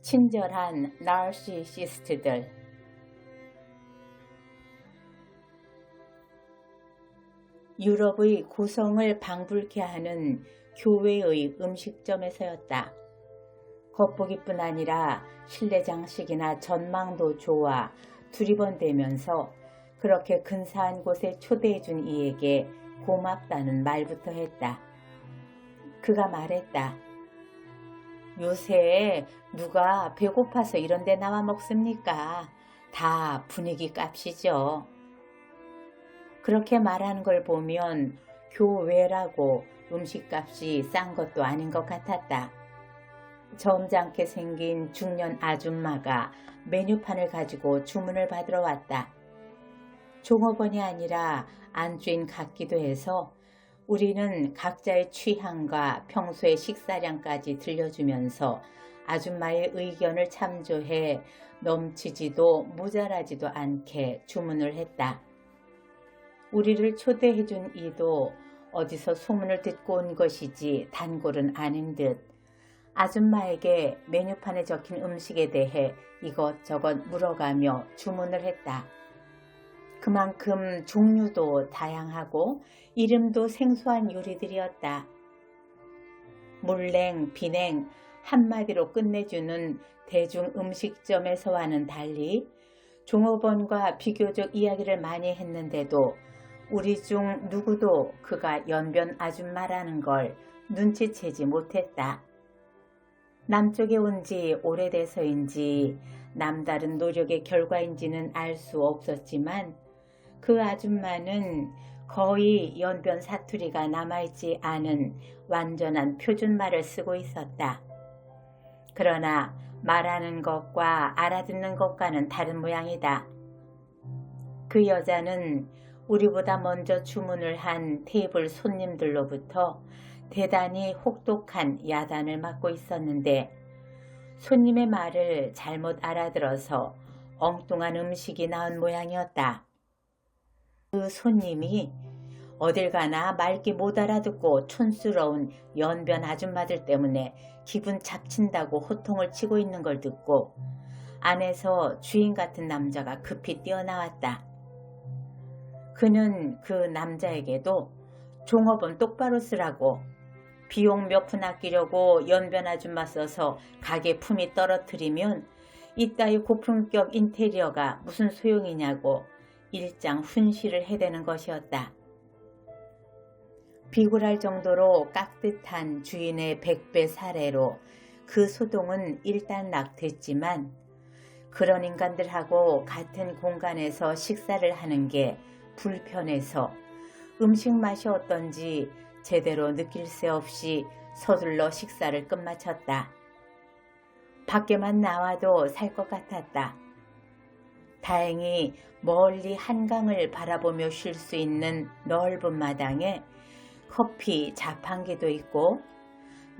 친절한 나르시시스트들. 유럽의 고성을 방불케 하는 교외의 음식점에서였다. 겉보기뿐 아니라 실내 장식이나 전망도 좋아 두리번대면서 그렇게 근사한 곳에 초대해준 이에게 고맙다는 말부터 했다. 그가 말했다. 요새 누가 배고파서 이런 데 나와 먹습니까? 다 분위기 값이죠. 그렇게 말하는 걸 보면 교외라고 음식값이 싼 것도 아닌 것 같았다. 점잖게 생긴 중년 아줌마가 메뉴판을 가지고 주문을 받으러 왔다. 종업원이 아니라 안주인 같기도 해서 우리는 각자의 취향과 평소의 식사량까지 들려주면서 아줌마의 의견을 참조해 넘치지도 모자라지도 않게 주문을 했다. 우리를 초대해준 이도 어디서 소문을 듣고 온 것이지 단골은 아닌 듯 아줌마에게 메뉴판에 적힌 음식에 대해 이것저것 물어가며 주문을 했다. 그만큼 종류도 다양하고 이름도 생소한 요리들이었다. 물냉, 비냉 한마디로 끝내주는 대중 음식점에서와는 달리 종업원과 비교적 이야기를 많이 했는데도 우리 중 누구도 그가 연변 아줌마라는 걸 눈치채지 못했다. 남쪽에 온 지 오래돼서인지 남다른 노력의 결과인지는 알 수 없었지만 그 아줌마는 거의 연변 사투리가 남아있지 않은 완전한 표준말을 쓰고 있었다. 그러나 말하는 것과 알아듣는 것과는 다른 모양이다. 그 여자는 우리보다 먼저 주문을 한 테이블 손님들로부터 대단히 혹독한 야단을 맞고 있었는데 손님의 말을 잘못 알아들어서 엉뚱한 음식이 나온 모양이었다. 그 손님이 어딜 가나 맑게 못 알아듣고 촌스러운 연변 아줌마들 때문에 기분 잡친다고 호통을 치고 있는 걸 듣고 안에서 주인 같은 남자가 급히 뛰어나왔다. 그는 그 남자에게도 종업원 똑바로 쓰라고, 비용 몇 푼 아끼려고 연변 아줌마 써서 가게 품위 떨어뜨리면 이따위 고품격 인테리어가 무슨 소용이냐고 일장 훈시를 해대는 것이었다. 비굴할 정도로 깍듯한 주인의 백배 사례로 그 소동은 일단락됐지만 그런 인간들하고 같은 공간에서 식사를 하는 게 불편해서 음식 맛이 어떤지 제대로 느낄 새 없이 서둘러 식사를 끝마쳤다. 밖에만 나와도 살 것 같았다. 다행히 멀리 한강을 바라보며 쉴 수 있는 넓은 마당에 커피 자판기도 있고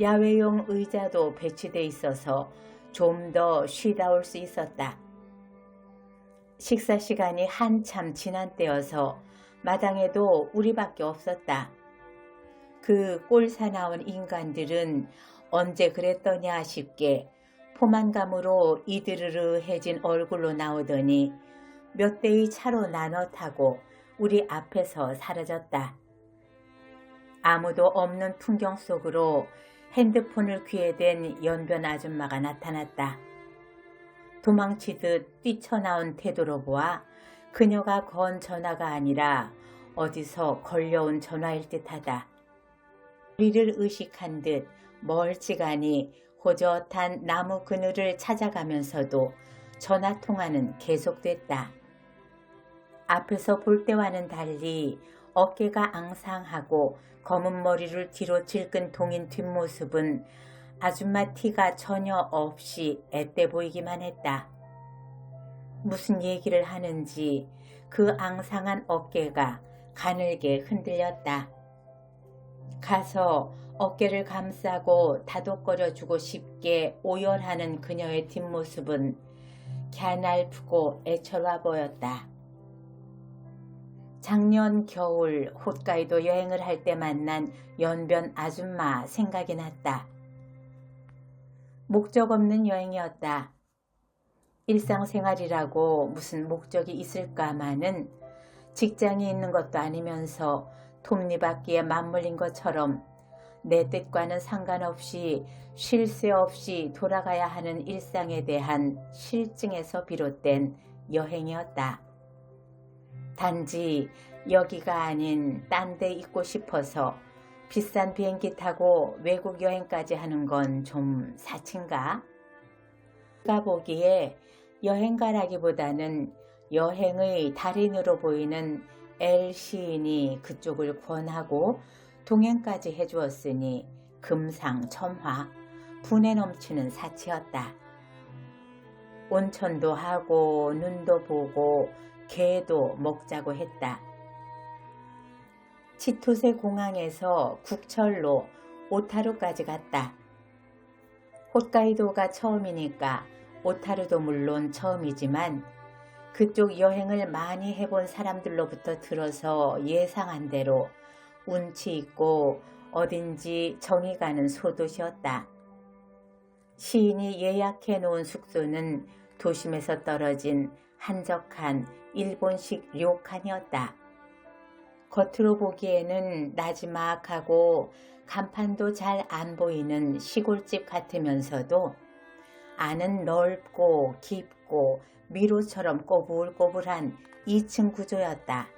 야외용 의자도 배치돼 있어서 좀 더 쉬다 올 수 있었다. 식사 시간이 한참 지난 때여서 마당에도 우리밖에 없었다. 그 꼴사나운 인간들은 언제 그랬더냐 싶게 포만감으로 이드르르해진 얼굴로 나오더니 몇 대의 차로 나눠 타고 우리 앞에서 사라졌다. 아무도 없는 풍경 속으로 핸드폰을 귀에 댄 연변 아줌마가 나타났다. 도망치듯 뛰쳐나온 태도로 보아 그녀가 건 전화가 아니라 어디서 걸려온 전화일 듯하다. 우리를 의식한 듯 멀찌감히 호젓한 나무 그늘을 찾아가면서도 전화통화는 계속됐다. 앞에서 볼 때와는 달리 어깨가 앙상하고 검은 머리를 뒤로 질끈 동인 뒷모습은 아줌마 티가 전혀 없이 앳돼 보이기만 했다. 무슨 얘기를 하는지 그 앙상한 어깨가 가늘게 흔들렸다. 가서 어깨를 감싸고 다독거려주고 싶게 오열하는 그녀의 뒷모습은 갸냘프고 애처로워 보였다. 작년 겨울 홋카이도 여행을 할 때 만난 연변 아줌마 생각이 났다. 목적 없는 여행이었다. 일상생활이라고 무슨 목적이 있을까마는 직장이 있는 것도 아니면서 톱니바퀴에 맞물린 것처럼 내 뜻과는 상관없이 쉴 새 없이 돌아가야 하는 일상에 대한 실증에서 비롯된 여행이었다. 단지 여기가 아닌 딴 데 있고 싶어서 비싼 비행기 타고 외국 여행까지 하는 건 좀 사치인가? 내가 보기에 여행가라기보다는 여행의 달인으로 보이는 엘 시인이 그쪽을 권하고 동행까지 해주었으니 금상첨화, 분에 넘치는 사치였다. 온천도 하고 눈도 보고 게도 먹자고 했다. 치토세 공항에서 국철로 오타루까지 갔다. 홋카이도가 처음이니까 오타루도 물론 처음이지만 그쪽 여행을 많이 해본 사람들로부터 들어서 예상한 대로 운치 있고 어딘지 정이 가는 소도시였다. 시인이 예약해 놓은 숙소는 도심에서 떨어진 한적한 일본식 료칸이었다. 겉으로 보기에는 나지막하고 간판도 잘 안 보이는 시골집 같으면서도 안은 넓고 깊고 미로처럼 꼬불꼬불한 2층 구조였다.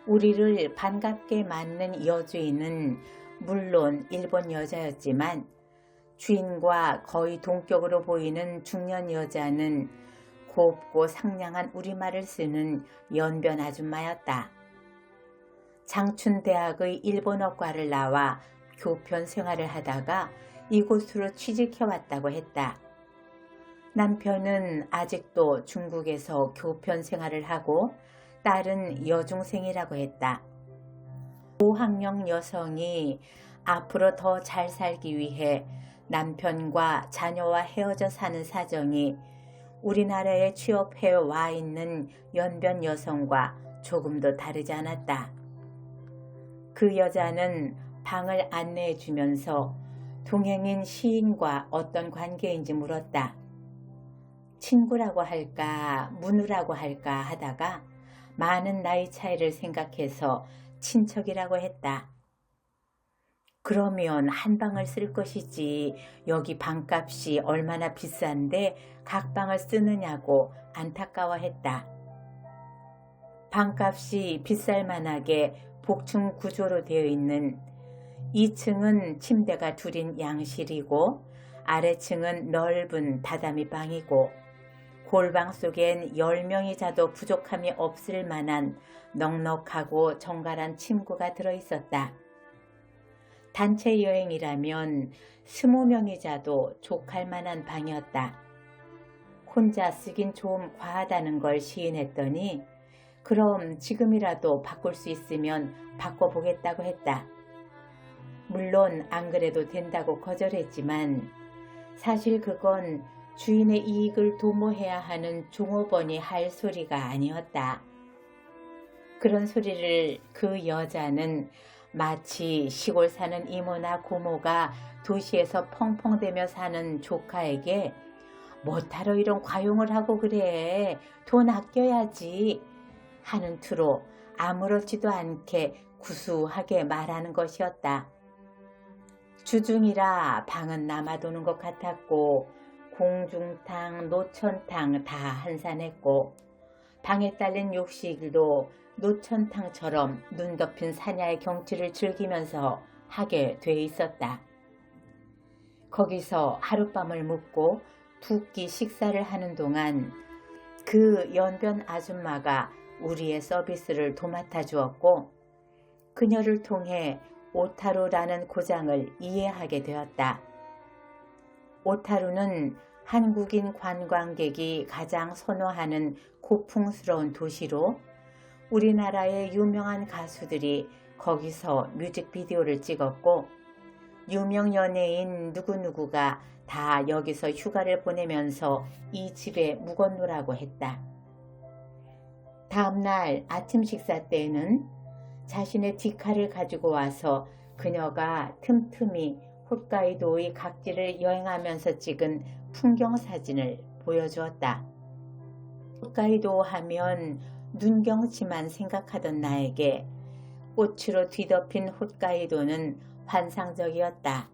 우리를 반갑게 맞는 여주인은 물론 일본 여자였지만 주인과 거의 동격으로 보이는 중년 여자는 곱고 상냥한 우리말을 쓰는 연변 아줌마였다. 장춘대학의 일본어과를 나와 교편 생활을 하다가 이곳으로 취직해왔다고 했다. 남편은 아직도 중국에서 교편 생활을 하고 딸은 여중생이라고 했다. 고학력 여성이 앞으로 더 잘 살기 위해 남편과 자녀와 헤어져 사는 사정이 우리나라에 취업해 와 있는 연변 여성과 조금도 다르지 않았다. 그 여자는 방을 안내해 주면서 동행인 시인과 어떤 관계인지 물었다. 친구라고 할까 문우라고 할까 하다가 많은 나이 차이를 생각해서 친척이라고 했다. 그러면 한 방을 쓸 것이지 여기 방값이 얼마나 비싼데 각 방을 쓰느냐고 안타까워했다. 방값이 비쌀 만하게 복층 구조로 되어 있는 2층은 침대가 둘인 양실이고 아래층은 넓은 다다미 방이고 골방 속엔 10명이 자도 부족함이 없을 만한 넉넉하고 정갈한 침구가 들어있었다. 단체 여행이라면 20명이 자도 족할 만한 방이었다. 혼자 쓰긴 좀 과하다는 걸 시인했더니 그럼 지금이라도 바꿀 수 있으면 바꿔보겠다고 했다. 물론 안 그래도 된다고 거절했지만 사실 그건 주인의 이익을 도모해야 하는 종업원이 할 소리가 아니었다. 그런 소리를 그 여자는 마치 시골 사는 이모나 고모가 도시에서 펑펑대며 사는 조카에게 뭐하러 이런 과용을 하고 그래. 돈 아껴야지. 하는 투로 아무렇지도 않게 구수하게 말하는 것이었다. 주중이라 방은 남아도는 것 같았고 공중탕, 노천탕 다 한산했고 방에 딸린 욕실도 노천탕처럼 눈 덮인 사냐의 경치를 즐기면서 하게 돼 있었다. 거기서 하룻밤을 묵고 두 끼 식사를 하는 동안 그 연변 아줌마가 우리의 서비스를 도맡아 주었고 그녀를 통해 오타루라는 고장을 이해하게 되었다. 오타루는 한국인 관광객이 가장 선호하는 고풍스러운 도시로 우리나라의 유명한 가수들이 거기서 뮤직비디오를 찍었고 유명 연예인 누구누구가 다 여기서 휴가를 보내면서 이 집에 묵었노라고 했다. 다음날 아침 식사 때에는 자신의 디카를 가지고 와서 그녀가 틈틈이 홋카이도의 각지를 여행하면서 찍은 풍경 사진을 보여주었다. 홋카이도 하면 눈경치만 생각하던 나에게 꽃으로 뒤덮인 홋카이도는 환상적이었다.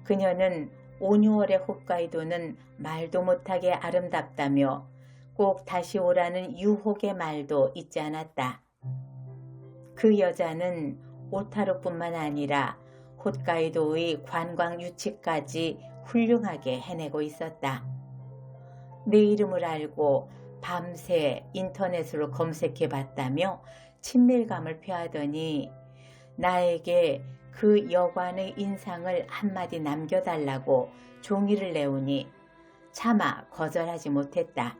그녀는 5, 6월의 홋카이도는 말도 못하게 아름답다며 꼭 다시 오라는 유혹의 말도 잊지 않았다. 그 여자는 오타루뿐만 아니라 홋카이도의 관광 유치까지 훌륭하게 해내고 있었다. 내 이름을 알고 밤새 인터넷으로 검색해 봤다며 친밀감을 표하더니 나에게 그 여관의 인상을 한마디 남겨달라고 종이를 내오니 차마 거절하지 못했다.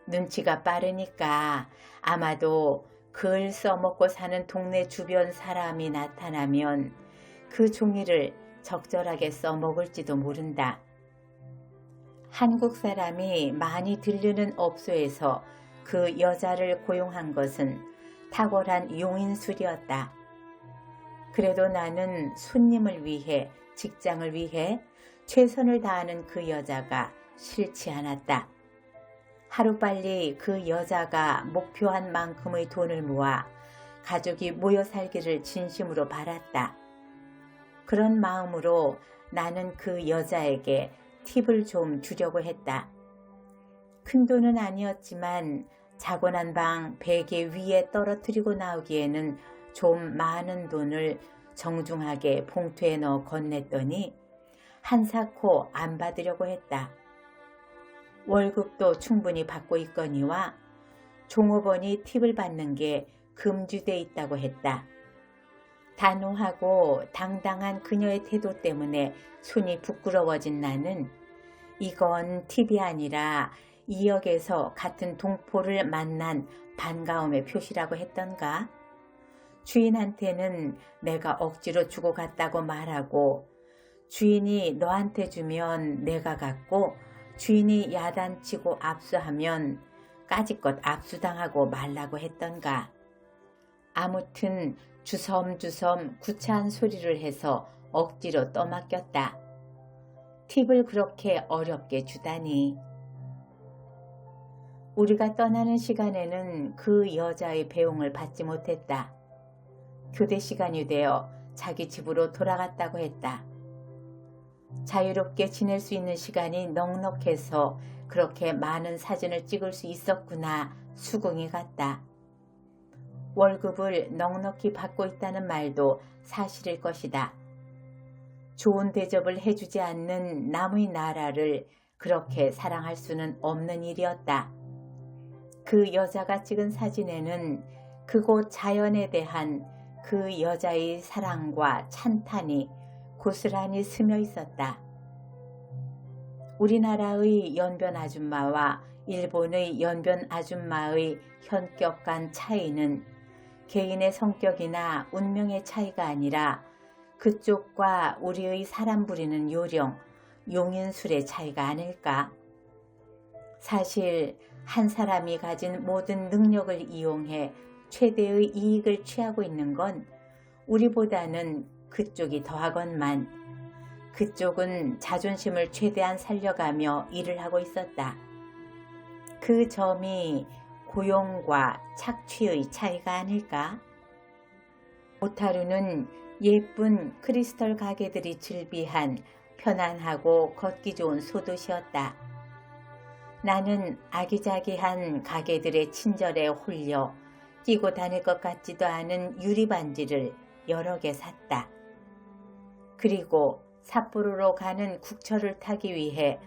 눈치가 빠르니까 아마도 글 써먹고 사는 동네 주변 사람이 나타나면 그 종이를 적절하게 써먹을지도 모른다. 한국 사람이 많이 들르는 업소에서 그 여자를 고용한 것은 탁월한 용인술이었다. 그래도 나는 손님을 위해, 직장을 위해 최선을 다하는 그 여자가 싫지 않았다. 하루빨리 그 여자가 목표한 만큼의 돈을 모아 가족이 모여 살기를 진심으로 바랐다. 그런 마음으로 나는 그 여자에게 팁을 좀 주려고 했다. 큰 돈은 아니었지만 자고 난 방 베개 위에 떨어뜨리고 나오기에는 좀 많은 돈을 정중하게 봉투에 넣어 건넸더니 한사코 안 받으려고 했다. 월급도 충분히 받고 있거니와 종업원이 팁을 받는 게 금지돼 있다고 했다. 단호하고 당당한 그녀의 태도 때문에 손이 부끄러워진 나는 이건 팁이 아니라 이 역에서 같은 동포를 만난 반가움의 표시라고 했던가? 주인한테는 내가 억지로 주고 갔다고 말하고 주인이 너한테 주면 내가 갖고 주인이 야단치고 압수하면 까짓것 압수당하고 말라고 했던가. 아무튼 주섬주섬 구차한 소리를 해서 억지로 떠맡겼다. 팁을 그렇게 어렵게 주다니. 우리가 떠나는 시간에는 그 여자의 배웅을 받지 못했다. 교대 시간이 되어 자기 집으로 돌아갔다고 했다. 자유롭게 지낼 수 있는 시간이 넉넉해서 그렇게 많은 사진을 찍을 수 있었구나 수긍이 갔다. 월급을 넉넉히 받고 있다는 말도 사실일 것이다. 좋은 대접을 해주지 않는 남의 나라를 그렇게 사랑할 수는 없는 일이었다. 그 여자가 찍은 사진에는 그곳 자연에 대한 그 여자의 사랑과 찬탄이 고스란히 스며 있었다. 우리나라의 연변 아줌마와 일본의 연변 아줌마의 현격 간 차이는 개인의 성격이나 운명의 차이가 아니라 그쪽과 우리의 사람 부리는 요령, 용인술의 차이가 아닐까? 사실 한 사람이 가진 모든 능력을 이용해 최대의 이익을 취하고 있는 건 우리보다는 그쪽이 더하건만 그쪽은 자존심을 최대한 살려가며 일을 하고 있었다. 그 점이 고용과 착취의 차이가 아닐까? 오타루는 예쁜 크리스털 가게들이 즐비한 편안하고 걷기 좋은 소도시였다. 나는 아기자기한 가게들의 친절에 홀려 끼고 다닐 것 같지도 않은 유리반지를 여러 개 샀다. 그리고 삿포로로 가는 국철을 타기 위해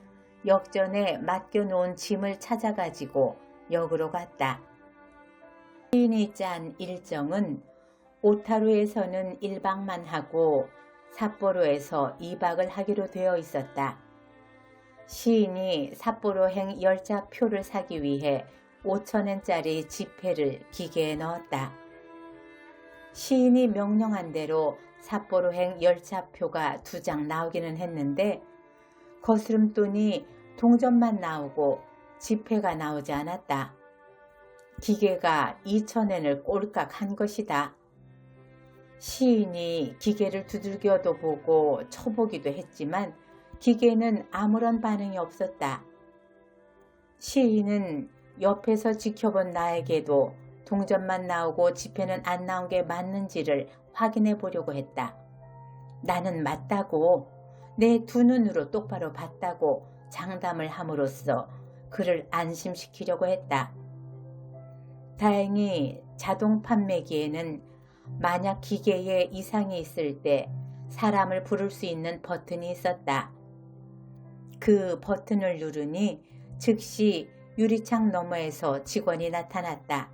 역전에 맡겨놓은 짐을 찾아가지고 역으로 갔다. 시인이 짠 일정은 오타루에서는 1박만 하고 삿포로에서 2박을 하기로 되어 있었다. 시인이 삿포로행 열차표를 사기 위해 5,000엔짜리 지폐를 기계에 넣었다. 시인이 명령한 대로 삿포로행 열차표가 2장 나오기는 했는데 거스름돈이 동전만 나오고 지폐가 나오지 않았다. 기계가 2,000엔을 꼴깍 한 것이다. 시인이 기계를 두들겨도 보고 쳐보기도 했지만 기계는 아무런 반응이 없었다. 시인은 옆에서 지켜본 나에게도 동전만 나오고 지폐는 안 나온 게 맞는지를 확인해 보려고 했다. 나는 맞다고, 내 두 눈으로 똑바로 봤다고 장담을 함으로써 그를 안심시키려고 했다. 다행히 자동 판매기에는 만약 기계에 이상이 있을 때 사람을 부를 수 있는 버튼이 있었다. 그 버튼을 누르니 즉시 유리창 너머에서 직원이 나타났다.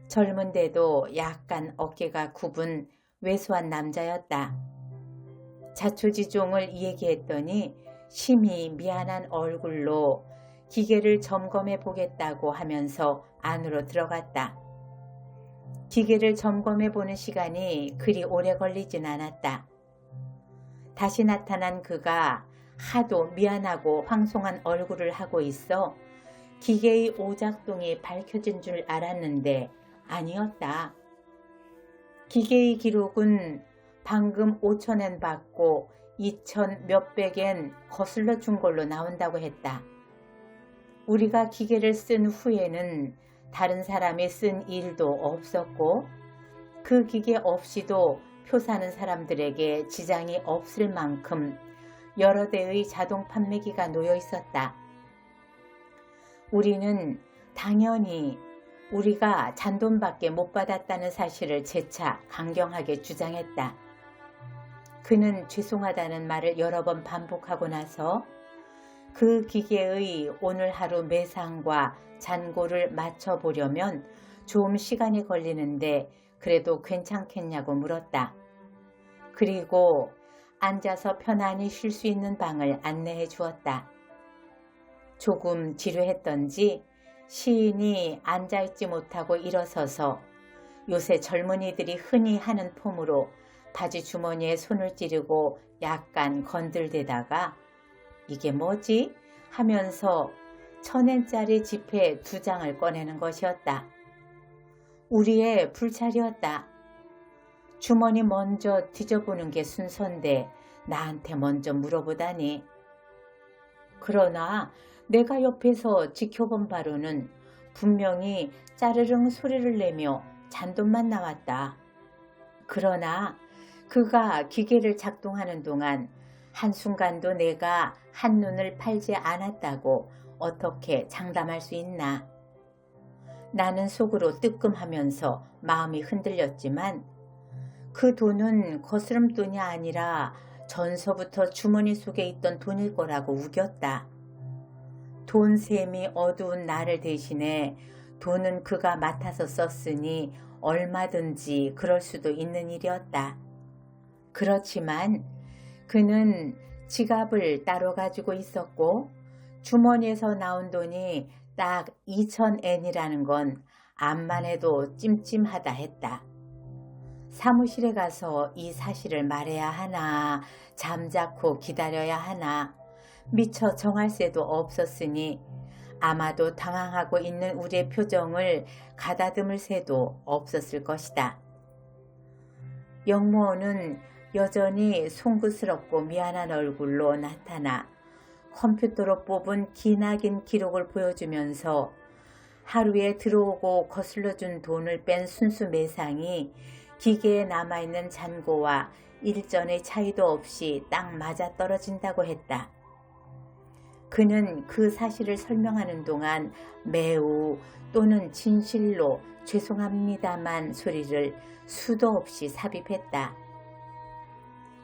젊은데도 약간 어깨가 굽은 왜소한 남자였다. 자초지종을 얘기했더니 심히 미안한 얼굴로 기계를 점검해 보겠다고 하면서 안으로 들어갔다. 기계를 점검해 보는 시간이 그리 오래 걸리진 않았다. 다시 나타난 그가 하도 미안하고 황송한 얼굴을 하고 있어 기계의 오작동이 밝혀진 줄 알았는데 아니었다. 기계의 기록은 방금 5,000엔 받고 2,000 몇백엔 거슬러 준 걸로 나온다고 했다. 우리가 기계를 쓴 후에는 다른 사람이 쓴 일도 없었고 그 기계 없이도 표 사는 사람들에게 지장이 없을 만큼 여러 대의 자동 판매기가 놓여 있었다. 우리는 당연히 우리가 잔돈밖에 못 받았다는 사실을 재차 강경하게 주장했다. 그는 죄송하다는 말을 여러 번 반복하고 나서 그 기계의 오늘 하루 매상과 잔고를 맞춰보려면 좀 시간이 걸리는데 그래도 괜찮겠냐고 물었다. 그리고 앉아서 편안히 쉴 수 있는 방을 안내해 주었다. 조금 지루했던지 시인이 앉아있지 못하고 일어서서 요새 젊은이들이 흔히 하는 폼으로 바지 주머니에 손을 찌르고 약간 건들대다가 이게 뭐지? 하면서 1,000엔짜리 지폐 2장을 꺼내는 것이었다. 우리의 불찰이었다. 주머니 먼저 뒤져보는 게 순서인데 나한테 먼저 물어보다니. 그러나 내가 옆에서 지켜본 바로는 분명히 짜르릉 소리를 내며 잔돈만 나왔다. 그러나 그가 기계를 작동하는 동안 한순간도 내가 한눈을 팔지 않았다고 어떻게 장담할 수 있나. 나는 속으로 뜨끔하면서 마음이 흔들렸지만 그 돈은 거스름돈이 아니라 전서부터 주머니 속에 있던 돈일 거라고 우겼다. 돈샘이 어두운 나를 대신해 돈은 그가 맡아서 썼으니 얼마든지 그럴 수도 있는 일이었다. 그렇지만 그는 지갑을 따로 가지고 있었고 주머니에서 나온 돈이 딱 2,000엔이라는 건 암만 해도 찜찜하다 했다. 사무실에 가서 이 사실을 말해야 하나, 잠자코 기다려야 하나, 미처 정할 새도 없었으니 아마도 당황하고 있는 우리의 표정을 가다듬을 새도 없었을 것이다. 영무원은 여전히 송구스럽고 미안한 얼굴로 나타나 컴퓨터로 뽑은 기나긴 기록을 보여주면서 하루에 들어오고 거슬러준 돈을 뺀 순수 매상이 기계에 남아있는 잔고와 일전의 차이도 없이 딱 맞아떨어진다고 했다. 그는 그 사실을 설명하는 동안 매우 또는 진실로 죄송합니다만 소리를 수도 없이 삽입했다.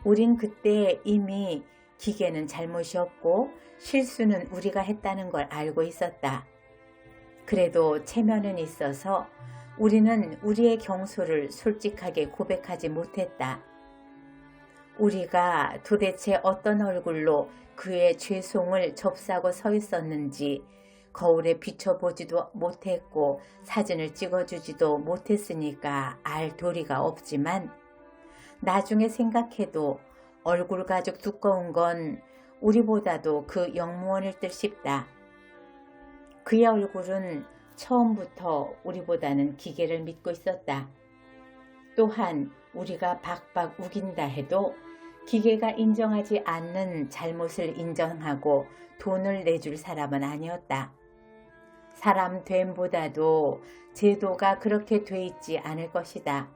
우린 그때 이미 기계는 잘못이었고 실수는 우리가 했다는 걸 알고 있었다. 그래도 체면은 있어서 우리는 우리의 경솔을 솔직하게 고백하지 못했다. 우리가 도대체 어떤 얼굴로 그의 죄송을 접수하고 서 있었는지 거울에 비춰보지도 못했고 사진을 찍어주지도 못했으니까 알 도리가 없지만 나중에 생각해도 얼굴 가죽 두꺼운 건 우리보다도 그 영무원일 듯 싶다. 그의 얼굴은 처음부터 우리보다는 기계를 믿고 있었다. 또한 우리가 박박 우긴다 해도 기계가 인정하지 않는 잘못을 인정하고 돈을 내줄 사람은 아니었다. 사람 됨보다도 제도가 그렇게 돼 있지 않을 것이다.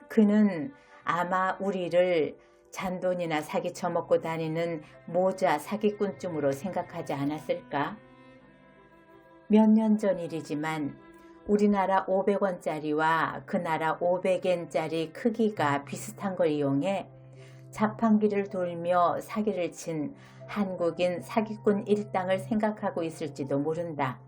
그는 아마 우리를 잔돈이나 사기 쳐먹고 다니는 모자 사기꾼쯤으로 생각하지 않았을까? 몇 년 전 일이지만 우리나라 500원짜리와 그 나라 500엔짜리 크기가 비슷한 걸 이용해 자판기를 돌며 사기를 친 한국인 사기꾼 일당을 생각하고 있을지도 모른다.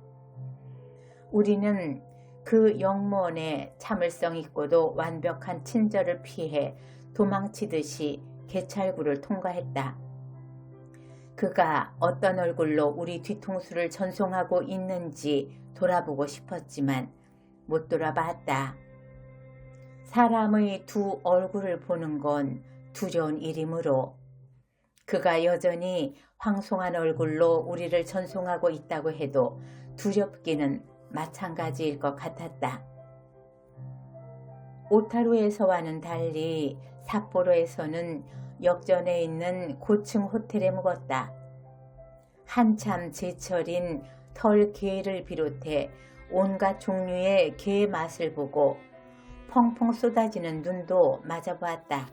우리는 그 영몬의 참을성 있고도 완벽한 친절을 피해 도망치듯이 개찰구를 통과했다. 그가 어떤 얼굴로 우리 뒤통수를 전송하고 있는지 돌아보고 싶었지만 못 돌아봤다. 사람의 두 얼굴을 보는 건 두려운 일이므로 그가 여전히 황송한 얼굴로 우리를 전송하고 있다고 해도 두렵기는 마찬가지일 것 같았다. 오타루에서와는 달리 삿포로에서는 역전에 있는 고층 호텔에 묵었다. 한참 제철인 털개를 비롯해 온갖 종류의 개의 맛을 보고 펑펑 쏟아지는 눈도 맞아보았다.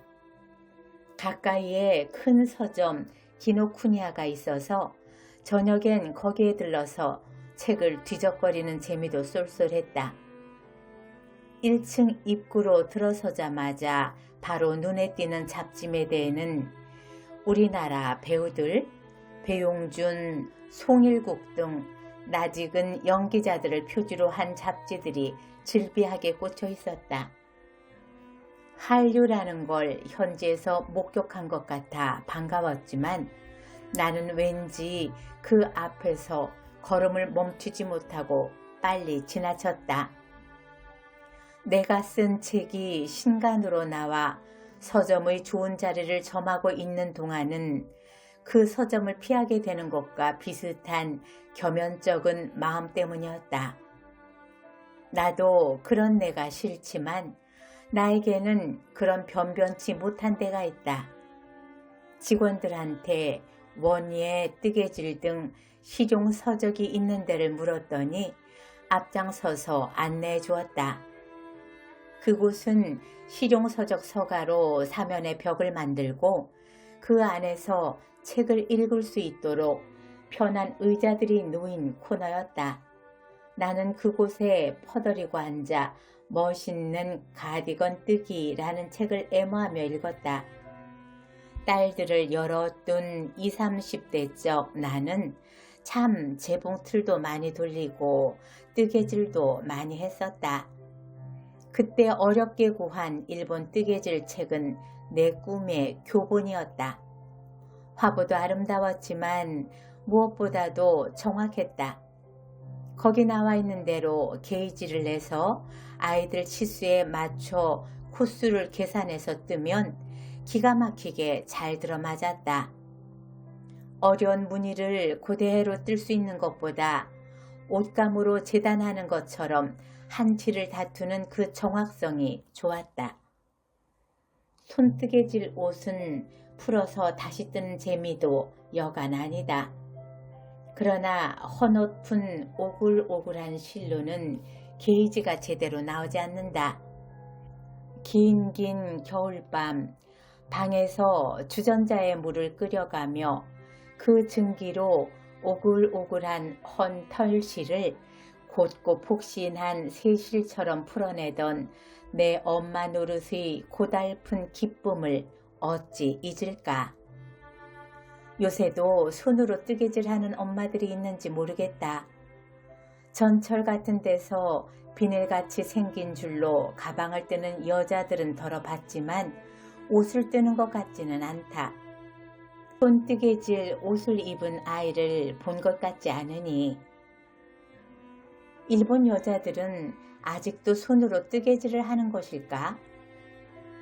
가까이에 큰 서점 기노쿠니아가 있어서 저녁엔 거기에 들러서 책을 뒤적거리는 재미도 쏠쏠했다. 1층 입구로 들어서자마자 바로 눈에 띄는 잡지매대에는 우리나라 배우들, 배용준, 송일국 등 낯익은 연기자들을 표지로 한 잡지들이 즐비하게 꽂혀 있었다. 한류라는 걸 현지에서 목격한 것 같아 반가웠지만 나는 왠지 그 앞에서 걸음을 멈추지 못하고 빨리 지나쳤다. 내가 쓴 책이 신간으로 나와 서점의 좋은 자리를 점하고 있는 동안은 그 서점을 피하게 되는 것과 비슷한 겸연쩍은 마음 때문이었다. 나도 그런 내가 싫지만 나에게는 그런 변변치 못한 데가 있다. 직원들한테 원예, 뜨개질 등 실용 서적이 있는 데를 물었더니 앞장서서 안내해 주었다. 그곳은 실용서적 서가로 사면의 벽을 만들고 그 안에서 책을 읽을 수 있도록 편한 의자들이 놓인 코너였다. 나는 그곳에 퍼더리고 앉아 멋있는 가디건 뜨기라는 책을 애모하며 읽었다. 딸들을 열어둔 20, 30대적 나는 참 재봉틀도 많이 돌리고 뜨개질도 많이 했었다. 그때 어렵게 구한 일본 뜨개질 책은 내 꿈의 교본이었다. 화보도 아름다웠지만 무엇보다도 정확했다. 거기 나와 있는 대로 게이지를 내서 아이들 치수에 맞춰 코수를 계산해서 뜨면 기가 막히게 잘 들어맞았다. 어려운 무늬를 그대로 뜰 수 있는 것보다 옷감으로 재단하는 것처럼 한 치를 다투는 그 정확성이 좋았다. 손뜨개질 옷은 풀어서 다시 뜨는 재미도 여간 아니다. 그러나 헌옷푼 오글오글한 실로는 게이지가 제대로 나오지 않는다. 긴 겨울밤 방에서 주전자에 물을 끓여가며 그 증기로 오글오글한 헌 털실을 곧고 폭신한 새실처럼 풀어내던 내 엄마 노릇의 고달픈 기쁨을 어찌 잊을까. 요새도 손으로 뜨개질하는 엄마들이 있는지 모르겠다. 전철 같은 데서 비늘같이 생긴 줄로 가방을 뜨는 여자들은 덜어 봤지만 옷을 뜨는 것 같지는 않다. 손뜨개질 옷을 입은 아이를 본 것 같지 않으니 일본 여자들은 아직도 손으로 뜨개질을 하는 것일까?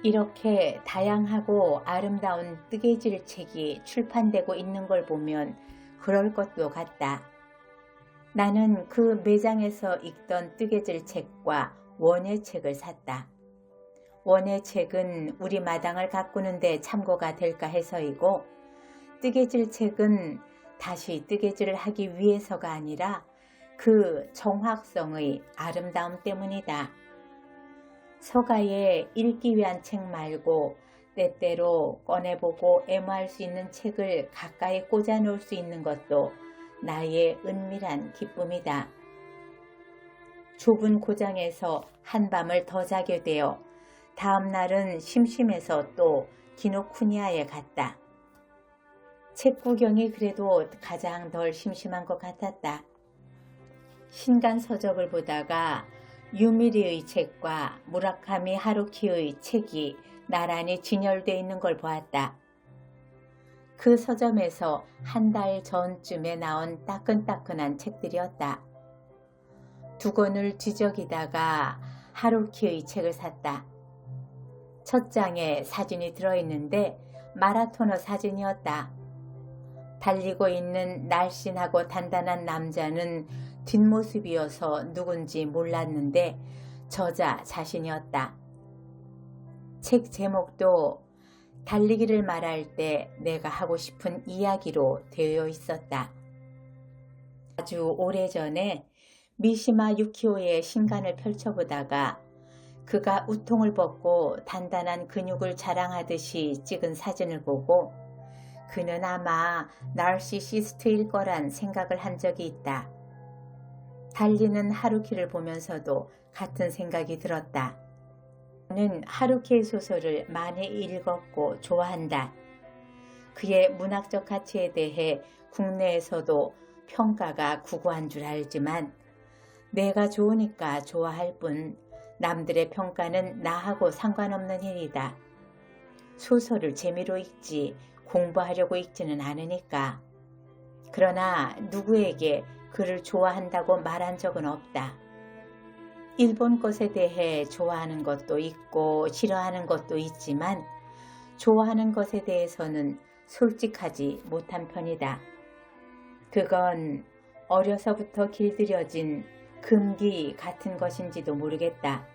이렇게 다양하고 아름다운 뜨개질 책이 출판되고 있는 걸 보면 그럴 것도 같다. 나는 그 매장에서 읽던 뜨개질 책과 원예 책을 샀다. 원의 책은 우리 마당을 가꾸는데 참고가 될까 해서이고, 뜨개질 책은 다시 뜨개질을 하기 위해서가 아니라 그 정확성의 아름다움 때문이다. 서가에 읽기 위한 책 말고 때때로 꺼내보고 애무할 수 있는 책을 가까이 꽂아 놓을 수 있는 것도 나의 은밀한 기쁨이다. 좁은 고장에서 한밤을 더 자게 되어 다음 날은 심심해서 또 기노쿠니아에 갔다. 책 구경이 그래도 가장 덜 심심한 것 같았다. 신간 서적을 보다가 유미리의 책과 무라카미 하루키의 책이 나란히 진열되어 있는 걸 보았다. 그 서점에서 한 달 전쯤에 나온 따끈따끈한 책들이었다. 두 권을 뒤적이다가 하루키의 책을 샀다. 첫 장에 사진이 들어있는데 마라토너 사진이었다. 달리고 있는 날씬하고 단단한 남자는 뒷모습이어서 누군지 몰랐는데 저자 자신이었다. 책 제목도 달리기를 말할 때 내가 하고 싶은 이야기로 되어 있었다. 아주 오래전에 미시마 유키오의 신간을 펼쳐보다가 그가 우통을 벗고 단단한 근육을 자랑하듯이 찍은 사진을 보고 그는 아마 나르시시스트일 거란 생각을 한 적이 있다. 달리는 하루키를 보면서도 같은 생각이 들었다. 나는 하루키의 소설을 많이 읽었고 좋아한다. 그의 문학적 가치에 대해 국내에서도 평가가 구구한 줄 알지만 내가 좋으니까 좋아할 뿐 남들의 평가는 나하고 상관없는 일이다. 소설을 재미로 읽지 공부하려고 읽지는 않으니까. 그러나 누구에게 그를 좋아한다고 말한 적은 없다. 일본 것에 대해 좋아하는 것도 있고 싫어하는 것도 있지만 좋아하는 것에 대해서는 솔직하지 못한 편이다. 그건 어려서부터 길들여진 금기 같은 것인지도 모르겠다.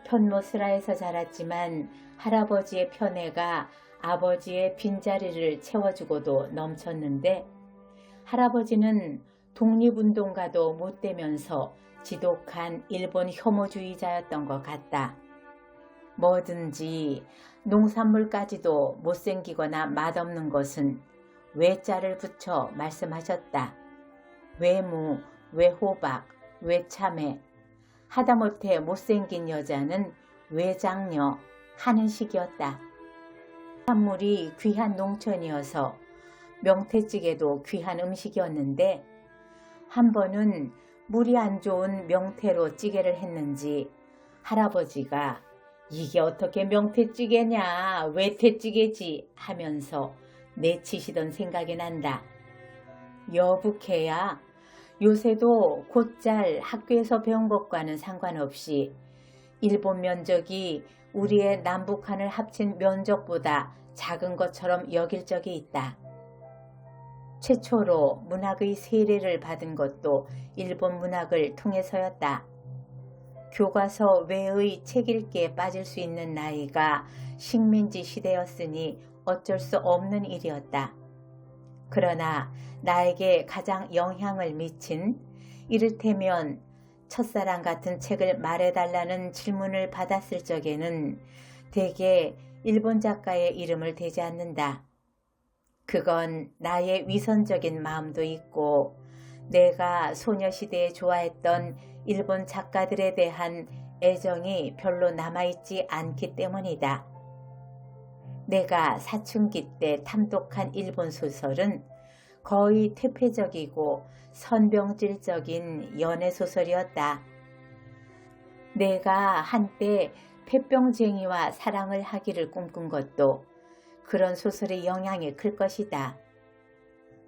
편모스라에서 자랐지만 할아버지의 편애가 아버지의 빈자리를 채워주고도 넘쳤는데 할아버지는 독립운동가도 못되면서 지독한 일본 혐오주의자였던 것 같다. 뭐든지 농산물까지도 못생기거나 맛없는 것은 외자를 붙여 말씀하셨다. 외무, 외호박, 외참외, 하다못해 못생긴 여자는 외장녀 하는 식이었다. 산물이 귀한 농촌이어서 명태찌개도 귀한 음식이었는데 한 번은 물이 안 좋은 명태로 찌개를 했는지 할아버지가 이게 어떻게 명태찌개냐 외태찌개지 하면서 내치시던 생각이 난다. 여북해야 요새도 곧잘 학교에서 배운 것과는 상관없이 일본 면적이 우리의 남북한을 합친 면적보다 작은 것처럼 여길 적이 있다. 최초로 문학의 세례를 받은 것도 일본 문학을 통해서였다. 교과서 외의 책 읽기에 빠질 수 있는 나이가 식민지 시대였으니 어쩔 수 없는 일이었다. 그러나 나에게 가장 영향을 미친 이를테면 첫사랑 같은 책을 말해달라는 질문을 받았을 적에는 대개 일본 작가의 이름을 대지 않는다. 그건 나의 위선적인 마음도 있고 내가 소녀시대에 좋아했던 일본 작가들에 대한 애정이 별로 남아있지 않기 때문이다. 내가 사춘기 때 탐독한 일본 소설은 거의 퇴폐적이고 선병질적인 연애소설이었다. 내가 한때 폐병쟁이와 사랑을 하기를 꿈꾼 것도 그런 소설의 영향이 클 것이다.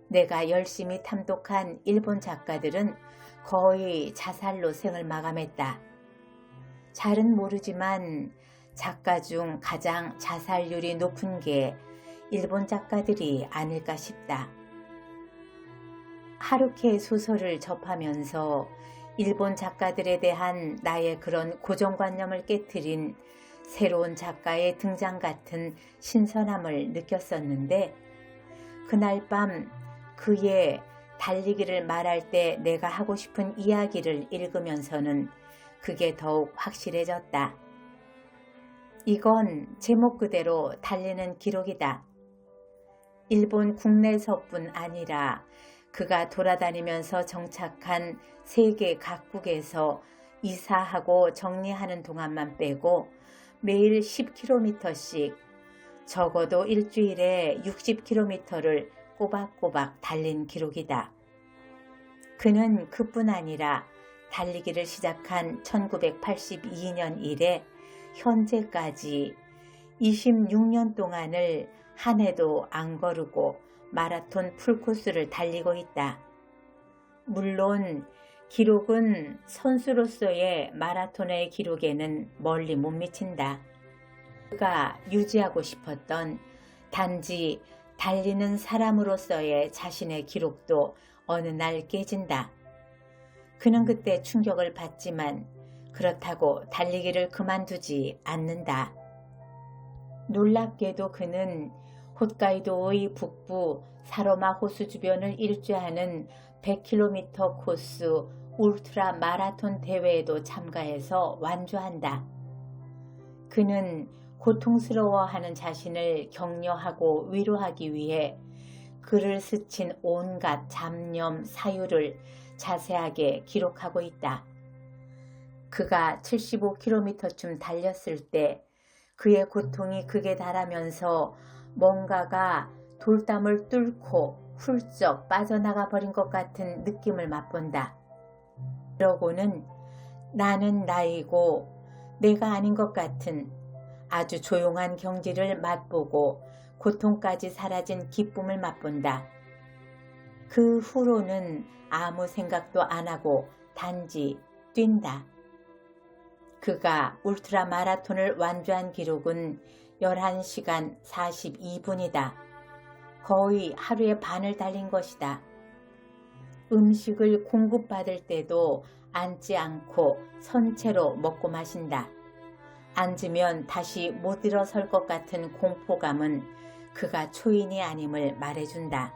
내가 열심히 탐독한 일본 작가들은 거의 자살로 생을 마감했다. 잘은 모르지만 작가 중 가장 자살률이 높은 게 일본 작가들이 아닐까 싶다. 하루키의 소설을 접하면서 일본 작가들에 대한 나의 그런 고정관념을 깨트린 새로운 작가의 등장 같은 신선함을 느꼈었는데, 그날 밤 그의 달리기를 말할 때 내가 하고 싶은 이야기를 읽으면서는 그게 더욱 확실해졌다. 이건 제목 그대로 달리는 기록이다. 일본 국내에서뿐 아니라 그가 돌아다니면서 정착한 세계 각국에서 이사하고 정리하는 동안만 빼고 매일 10km씩, 적어도 일주일에 60km를 꼬박꼬박 달린 기록이다. 그는 그뿐 아니라 달리기를 시작한 1982년 이래 현재까지 26년 동안을 한 해도 안 거르고 마라톤 풀코스를 달리고 있다. 물론 기록은 선수로서의 마라톤의 기록에는 멀리 못 미친다. 그가 유지하고 싶었던 단지 달리는 사람으로서의 자신의 기록도 어느 날 깨진다. 그는 그때 충격을 받지만 그렇다고 달리기를 그만두지 않는다. 놀랍게도 그는 홋카이도의 북부 사로마 호수 주변을 일주하는 100km 코스 울트라 마라톤 대회에도 참가해서 완주한다. 그는 고통스러워하는 자신을 격려하고 위로하기 위해 그를 스친 온갖 잡념, 사유를 자세하게 기록하고 있다. 그가 75km쯤 달렸을 때 그의 고통이 극에 달하면서 뭔가가 돌담을 뚫고 훌쩍 빠져나가 버린 것 같은 느낌을 맛본다. 그러고는 나는 나이고 내가 아닌 것 같은 아주 조용한 경지를 맛보고 고통까지 사라진 기쁨을 맛본다. 그 후로는 아무 생각도 안 하고 단지 뛴다. 그가 울트라 마라톤을 완주한 기록은 11시간 42분이다. 거의 하루의 반을 달린 것이다. 음식을 공급받을 때도 앉지 않고 선체로 먹고 마신다. 앉으면 다시 못 일어설 것 같은 공포감은 그가 초인이 아님을 말해준다.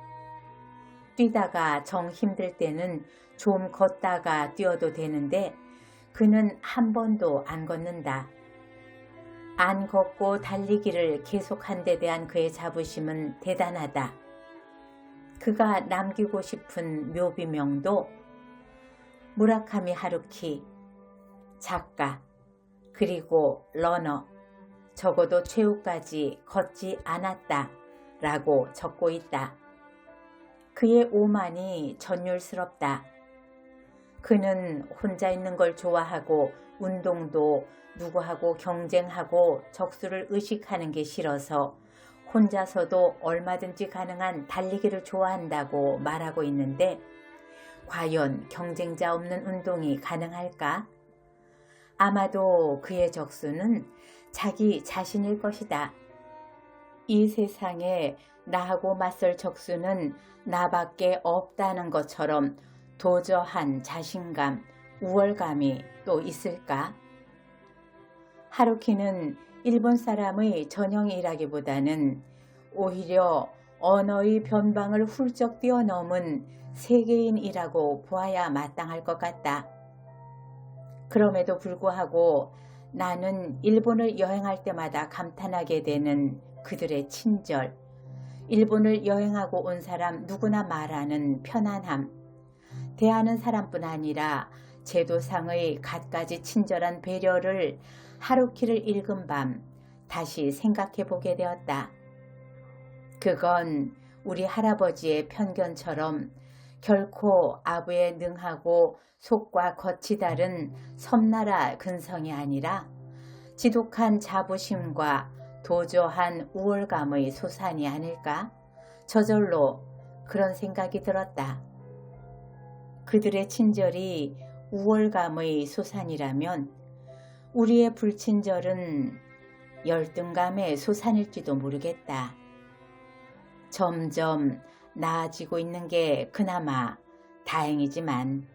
뛰다가 정 힘들 때는 좀 걷다가 뛰어도 되는데 그는 한 번도 안 걷는다. 안 걷고 달리기를 계속한 데 대한 그의 자부심은 대단하다. 그가 남기고 싶은 묘비명도 무라카미 하루키, 작가, 그리고 러너, 적어도 최후까지 걷지 않았다 라고 적고 있다. 그의 오만이 전율스럽다. 그는 혼자 있는 걸 좋아하고 운동도 누구하고 경쟁하고 적수를 의식하는 게 싫어서 혼자서도 얼마든지 가능한 달리기를 좋아한다고 말하고 있는데 과연 경쟁자 없는 운동이 가능할까? 아마도 그의 적수는 자기 자신일 것이다. 이 세상에 나하고 맞설 적수는 나밖에 없다는 것처럼 도저한 자신감, 우월감이 또 있을까? 하루키는 일본 사람의 전형이라기보다는 오히려 언어의 변방을 훌쩍 뛰어넘은 세계인이라고 보아야 마땅할 것 같다. 그럼에도 불구하고 나는 일본을 여행할 때마다 감탄하게 되는 그들의 친절, 일본을 여행하고 온 사람 누구나 말하는 편안함, 대하는 사람뿐 아니라 제도상의 갖가지 친절한 배려를 하루키를 읽은 밤 다시 생각해 보게 되었다. 그건 우리 할아버지의 편견처럼 결코 아부에 능하고 속과 겉이 다른 섬나라 근성이 아니라 지독한 자부심과 도저한 우월감의 소산이 아닐까? 저절로 그런 생각이 들었다. 그들의 친절이 우월감의 소산이라면 우리의 불친절은 열등감의 소산일지도 모르겠다. 점점 나아지고 있는 게 그나마 다행이지만